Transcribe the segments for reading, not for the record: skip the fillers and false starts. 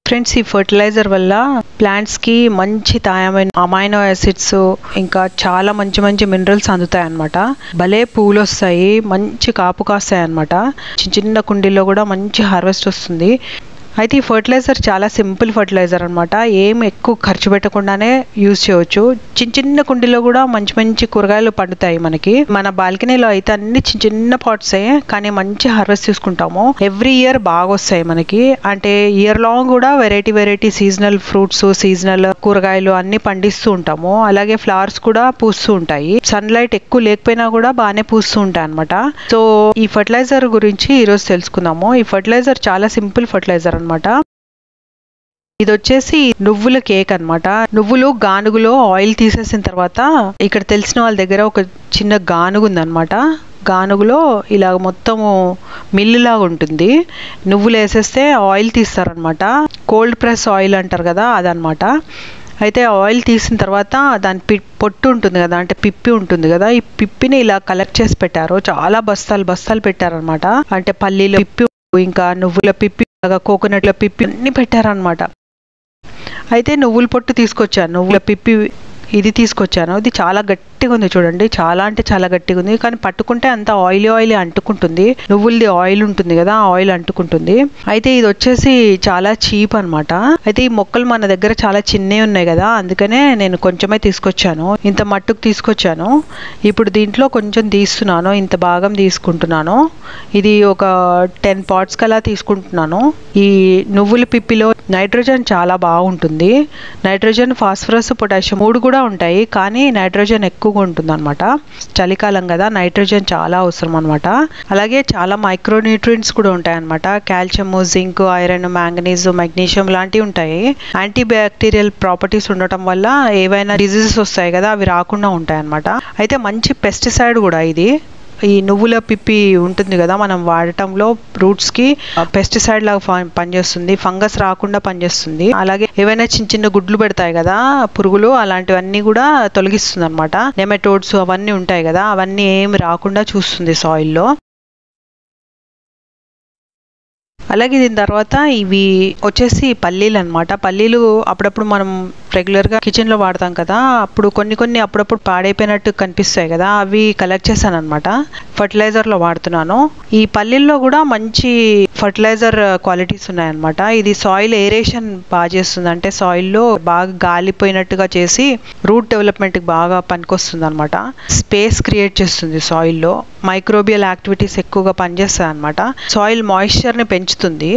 Friends, ఈ fertiliser వల్ల plants కి మంచి తాయమైన అమైనో యాసిడ్స్ ఇంకా చాలా మంచి మంచి మినరల్స్ అందుతాయి అన్నమాట. భలే పూలు వస్తాయి, మంచి కాపు కాస్తాయి అన్నమాట. చిన్న చిన్న కుండీలో కూడా మంచి హార్వెస్ట్ వస్తుంది. అయితే ఈ ఫర్టిలైజర్ చాలా సింపుల్ ఫర్టిలైజర్ అనమాట. ఏం ఎక్కువ ఖర్చు పెట్టకుండానే యూజ్ చేయవచ్చు. చిన్న చిన్న కుండీలో కూడా మంచి మంచి కూరగాయలు పండుతాయి మనకి. మన బాల్కనీలో అయితే అన్ని చిన్న చిన్న పాట్సే, కానీ మంచి హార్వెస్ట్ తీసుకుంటాము. ఎవ్రీ ఇయర్ బాగా వస్తాయి మనకి. అంటే ఇయర్ లాంగ్ కూడా variety variety seasonal fruits, seasonal కూరగాయలు అన్ని పండిస్తూ ఉంటాము. అలాగే ఫ్లవర్స్ కూడా పూస్తూ ఉంటాయి. సన్ లైట్ ఎక్కువ లేకపోయినా కూడా బాగానే పూస్తూ ఉంటాయి అనమాట. సో ఈ ఫర్టిలైజర్ గురించి ఈరోజు తెలుసుకుందాము. ఈ ఫర్టిలైజర్ చాలా సింపుల్ ఫర్టిలైజర్ అనమాట. ఇది వచ్చేసి నువ్వుల కేక్ అన్నమాట. నువ్వులు గానుగులో ఆయిల్ తీసేసిన తర్వాత ఇక్కడ తెలిసిన వాళ్ళ దగ్గర ఒక చిన్న గానుగు ఉందన్నమాట. గానుగులో ఇలా మొత్తము మిల్లు లాగా ఉంటుంది. నువ్వులు వేసేస్తే ఆయిల్ తీస్తారనమాట. కోల్డ్ ప్రెస్ ఆయిల్ అంటారు కదా, అదనమాట. అయితే ఆయిల్ తీసిన తర్వాత దాని పొట్టు ఉంటుంది కదా, అంటే పిప్పి ఉంటుంది కదా, ఈ పిప్పిని ఇలా కలెక్ట్ చేసి పెట్టారు. చాలా బస్తాలు బస్తాలు పెట్టారనమాట. అంటే పల్లీల పిప్పి, ఇంకా నువ్వుల పిప్పి, కోకోనట్ల పిప్పి అన్ని పెట్టారనమాట. అయితే నువ్వుల పొట్టు తీసుకొచ్చాను, నువ్వుల పిప్పి ఇది తీసుకొచ్చాను. ఇది చాలా గట్టిగా ఉంది చూడండి, చాలా అంటే చాలా గట్టిగా ఉంది. కానీ పట్టుకుంటే అంత ఆయిలీ ఆయిలీ అంటుకుంటుంది. నువ్వులది ఆయిల్ ఉంటుంది కదా, ఆయిల్ అంటుకుంటుంది. అయితే ఇది వచ్చేసి చాలా చీప్ అనమాట. అయితే ఈ మొక్కలు మన దగ్గర చాలా చిన్నవి ఉన్నాయి కదా, అందుకనే నేను కొంచెమే తీసుకొచ్చాను. ఇంత మట్టుకు తీసుకొచ్చాను. ఇప్పుడు దీంట్లో కొంచెం తీస్తున్నాను, ఇంత భాగం తీసుకుంటున్నాను. ఇది ఒక 10 పాట్స్ కలా తీసుకుంటున్నాను. ఈ నువ్వుల పిప్పిలో నైట్రోజన్ చాలా బాగుంటుంది. నైట్రోజన్, ఫాస్ఫరస్, పొటాషియం 3 కూడా ఉంటాయి, కానీ నైట్రోజన్ ఎక్కువగా ఉంటుంది అనమాట. చలికాలం కదా, నైట్రోజన్ చాలా అవసరం అనమాట. అలాగే చాలా మైక్రోన్యూట్రియంట్స్ కూడా ఉంటాయి అనమాట. Calcium, zinc, iron, manganese, magnesium లాంటివి ఉంటాయి. యాంటీ బ్యాక్టీరియల్ ప్రాపర్టీస్ ఉండటం వల్ల ఏవైనా డిజీజెస్ వస్తాయి కదా, అవి రాకుండా ఉంటాయి అనమాట. అయితే మంచి పెస్టిసైడ్ కూడా ఇది. ఈ నువ్వుల పిప్పి ఉంటుంది కదా, మనం వాడటంలో రూట్స్ కి పెస్టిసైడ్ లాగా పనిచేస్తుంది. ఫంగస్ రాకుండా పనిచేస్తుంది. అలాగే ఏవైనా చిన్న చిన్న గుడ్లు పెడతాయి కదా పురుగులు, అలాంటివన్నీ కూడా తొలగిస్తుంది అనమాట. నెమటోడ్స్ అవన్నీ ఉంటాయి కదా, అవన్నీ ఏమి రాకుండా చూస్తుంది సాయిల్లో. అలాగే దీని తర్వాత ఇవి వచ్చేసి పల్లీలు అనమాట. పల్లీలు అప్పుడప్పుడు మనం రెగ్యులర్గా కిచెన్లో వాడతాం కదా, అప్పుడు కొన్ని అప్పుడప్పుడు పాడైపోయినట్టు కనిపిస్తాయి కదా, అవి కలెక్ట్ చేశాను అనమాట. ఫర్టిలైజర్లో వాడుతున్నాను. ఈ పల్లీల్లో కూడా మంచి ఫర్టిలైజర్ క్వాలిటీస్ ఉన్నాయన్నమాట. ఇది సాయిల్ ఏరేషన్ బాగా చేస్తుంది. అంటే సాయిల్లో బాగా గాలిపోయినట్టుగా చేసి రూట్ డెవలప్మెంట్కి బాగా పనికొస్తుంది అనమాట. స్పేస్ క్రియేట్ చేస్తుంది సాయిల్లో. మైక్రోబియల్ యాక్టివిటీస్ ఎక్కువగా పనిచేస్తాయి అనమాట. సాయిల్ మాయిశ్చర్ని పెంచుతుంది.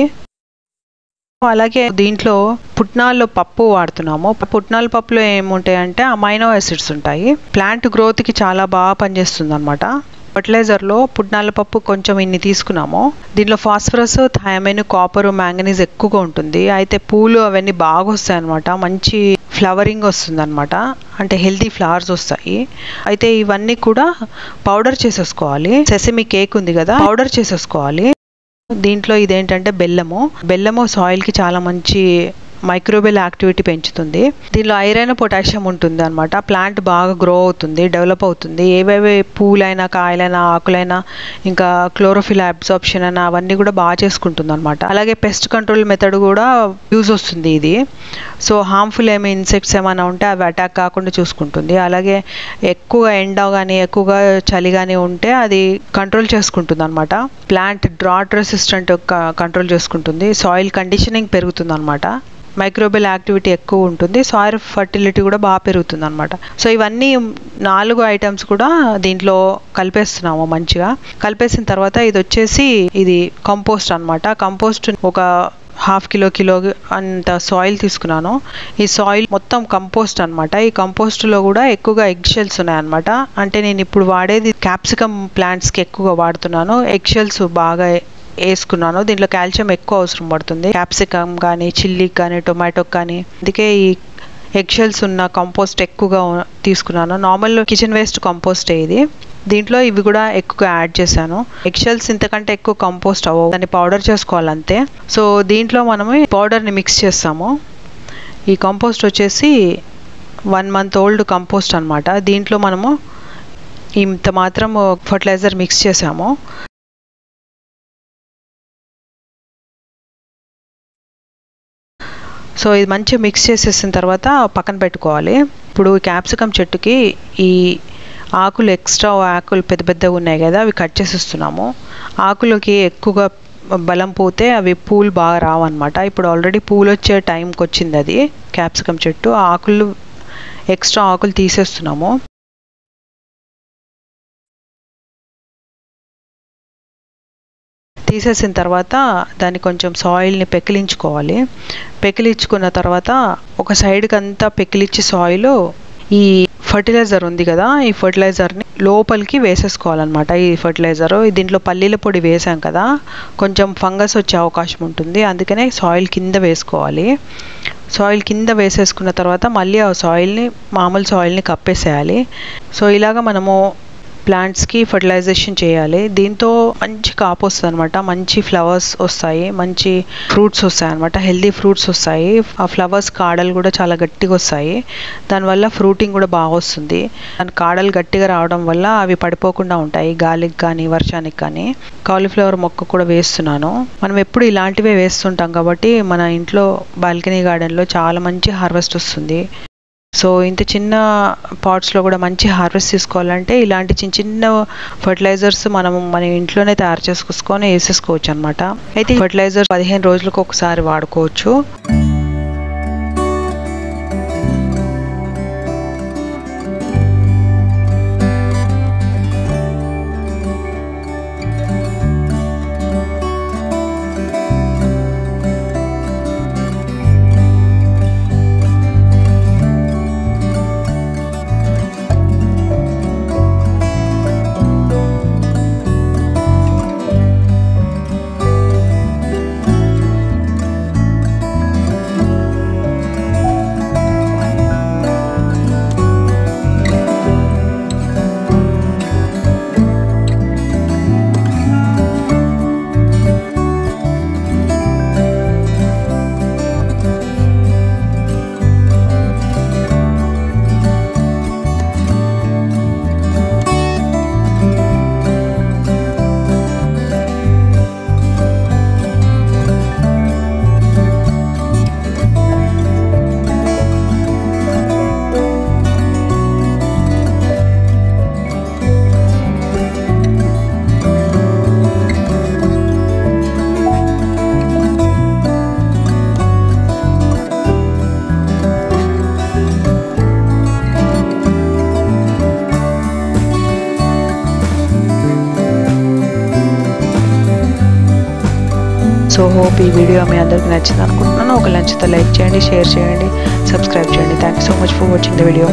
అలాగే దీంట్లో పుట్నాల పప్పు వాడుతున్నాము. పుట్నాల పప్పులో ఏముంటాయంటే అమైనో యాసిడ్స్ ఉంటాయి. ప్లాంట్ గ్రోత్కి చాలా బాగా పనిచేస్తుంది అనమాట. ఫర్టిలైజర్లో పుట్నాల పప్పు కొంచెం ఇన్ని తీసుకున్నాము. దీంట్లో ఫాస్ఫరస్, థైమైన్, కాపర్, మ్యాంగనీస్ ఎక్కువగా ఉంటుంది. అయితే పూలు అవన్నీ బాగా వస్తాయి అనమాట. మంచి ఫ్లవరింగ్ వస్తుంది అనమాట. అంటే హెల్తీ ఫ్లవర్స్ వస్తాయి. అయితే ఇవన్నీ కూడా పౌడర్ చేసేసుకోవాలి. సెసమి కేక్ ఉంది కదా, పౌడర్ చేసేసుకోవాలి. దీంట్లో ఇదేంటంటే బెల్లము సాయిల్కి చాలా మంచి మైక్రోబియల్ యాక్టివిటీ పెంచుతుంది. దీనిలో ఐరన్, పొటాషియం ఉంటుంది అనమాట. ప్లాంట్ బాగా గ్రో అవుతుంది, డెవలప్ అవుతుంది. ఏవేవి పూలైనా, కాయలైనా, ఆకులైనా, ఇంకా క్లోరోఫిల్ అబ్సార్ప్షన్ అయినా అవన్నీ కూడా బాగా చేసుకుంటుంది అనమాట. అలాగే పెస్ట్ కంట్రోల్ మెథడ్ కూడా యూజ్ వస్తుంది ఇది. సో హార్మ్ఫుల్ ఏమి ఇన్సెక్ట్స్ ఏమైనా ఉంటే అవి అటాక్ కాకుండా చూసుకుంటుంది. అలాగే ఎక్కువ ఎండ కానీ ఎక్కువగా చలి కానీ ఉంటే అది కంట్రోల్ చేసుకుంటుంది అనమాట. ప్లాంట్ డ్రాట్ రెసిస్టెంట్ కంట్రోల్ చేసుకుంటుంది. సాయిల్ కండిషనింగ్ పెరుగుతుంది అనమాట. మైక్రోబియల్ యాక్టివిటీ ఎక్కువ ఉంటుంది. సాయిల్ ఫర్టిలిటీ కూడా బాగా పెరుగుతుంది అనమాట. సో ఇవన్నీ 4 ఐటమ్స్ కూడా దీంట్లో కలిపేస్తున్నాము. మంచిగా కలిపేసిన తర్వాత ఇది వచ్చేసి ఇది కంపోస్ట్ అనమాట. కంపోస్ట్ ఒక 1/2 కిలో అంత సాయిల్ తీసుకున్నాను. ఈ సాయిల్ మొత్తం కంపోస్ట్ అనమాట. ఈ కంపోస్ట్లో కూడా ఎక్కువగా ఎగ్ షెల్స్ ఉన్నాయన్నమాట. అంటే నేను ఇప్పుడు వాడేది క్యాప్సికమ్ ప్లాంట్స్కి ఎక్కువగా వాడుతున్నాను. ఎగ్ షెల్స్ బాగా వేసుకున్నాను. దీంట్లో కాల్షియం ఎక్కువ అవసరం పడుతుంది. క్యాప్సికమ్ కానీ, చిల్లీకి కానీ, టొమాటోకి కానీ. అందుకే ఈ ఎగ్ షెల్స్ ఉన్న కంపోస్ట్ ఎక్కువగా తీసుకున్నాను. నార్మల్ కిచెన్ వేస్ట్ కంపోస్ట్ ఇది. దీంట్లో ఇవి కూడా ఎక్కువ యాడ్ చేశాను. ఎగ్ షెల్స్ ఇంతకంటే ఎక్కువ కంపోస్ట్ అవ్వవు, దాన్ని పౌడర్ చేసుకోవాలంతే. సో దీంట్లో మనము పౌడర్ని మిక్స్ చేస్తాము. ఈ కంపోస్ట్ వచ్చేసి 1 month ఓల్డ్ కంపోస్ట్ అనమాట. దీంట్లో మనము ఇంత మాత్రం ఫర్టిలైజర్ మిక్స్ చేసాము. సో ఇది మంచిగా మిక్స్ చేసేసిన తర్వాత పక్కన పెట్టుకోవాలి. ఇప్పుడు క్యాప్సికమ్ చెట్టుకి ఈ ఆకులు ఎక్స్ట్రా ఆకులు పెద్ద పెద్దగా ఉన్నాయి కదా, అవి కట్ చేసేస్తున్నాము. ఆకులకి ఎక్కువగా బలం పోతే అవి పూలు బాగా రావన్నమాట. ఇప్పుడు ఆల్రెడీ పూలు వచ్చే టైంకి వచ్చింది అది క్యాప్సికమ్ చెట్టు. ఆకులు ఎక్స్ట్రా ఆకులు తీసేస్తున్నాము. తీసేసిన తర్వాత దాన్ని కొంచెం సాయిల్ని పెకిలించుకోవాలి. పెకిలించుకున్న తర్వాత ఒక సైడ్కి అంతా పెకిలిచ్చి సాయిల్ ఈ ఫర్టిలైజర్ ఉంది కదా, ఈ ఫర్టిలైజర్ని లోపలికి వేసేసుకోవాలన్నమాట. ఈ ఫర్టిలైజరు దీంట్లో పల్లీల పొడి వేసాం కదా, కొంచెం ఫంగస్ వచ్చే అవకాశం ఉంటుంది, అందుకనే సాయిల్ కింద వేసుకోవాలి. సాయిల్ కింద వేసేసుకున్న తర్వాత మళ్ళీ ఆ సాయిల్ని మామూలు సాయిల్ని కప్పేసేయాలి. సో ఇలాగ మనము ప్లాంట్స్కి ఫర్టిలైజేషన్ చేయాలి. దీంతో మంచి కాపు వస్తుంది అనమాట, మంచి ఫ్లవర్స్ వస్తాయి, మంచి ఫ్రూట్స్ వస్తాయి అనమాట, హెల్దీ ఫ్రూట్స్ వస్తాయి. ఆ ఫ్లవర్స్ కాడలు కూడా చాలా గట్టిగా వస్తాయి, దానివల్ల ఫ్రూటింగ్ కూడా బాగా వస్తుంది. దాని కాడలు గట్టిగా రావడం వల్ల అవి పడిపోకుండా ఉంటాయి గాలికి కానీ వర్షానికి కానీ. కాలీఫ్లవర్ మొక్క కూడా వేస్తున్నాను. మనం ఎప్పుడు ఇలాంటివే వేస్తుంటాం కాబట్టి మన ఇంట్లో బాల్కనీ గార్డెన్లో చాలా మంచి హార్వెస్ట్ వస్తుంది. సో ఇంత చిన్న పాట్స్లో కూడా మంచి హార్వెస్ట్ తీసుకోవాలంటే ఇలాంటి చిన్న చిన్న ఫర్టిలైజర్స్ మనం మన ఇంట్లోనే తయారు చేసుకొని వేసేసుకోవచ్చు అనమాట. అయితే ఫర్టిలైజర్ 15 రోజులకు ఒకసారి వాడుకోవచ్చు. సో హోప్ ఈ వీడియో మీ అందరికీ నచ్చింది అనుకుంటున్నాను. ఒక నచ్చితే లైక్ చేయండి, షేర్ చేయండి, సబ్స్క్రైబ్ చేయండి. Thank you so much for watching the video.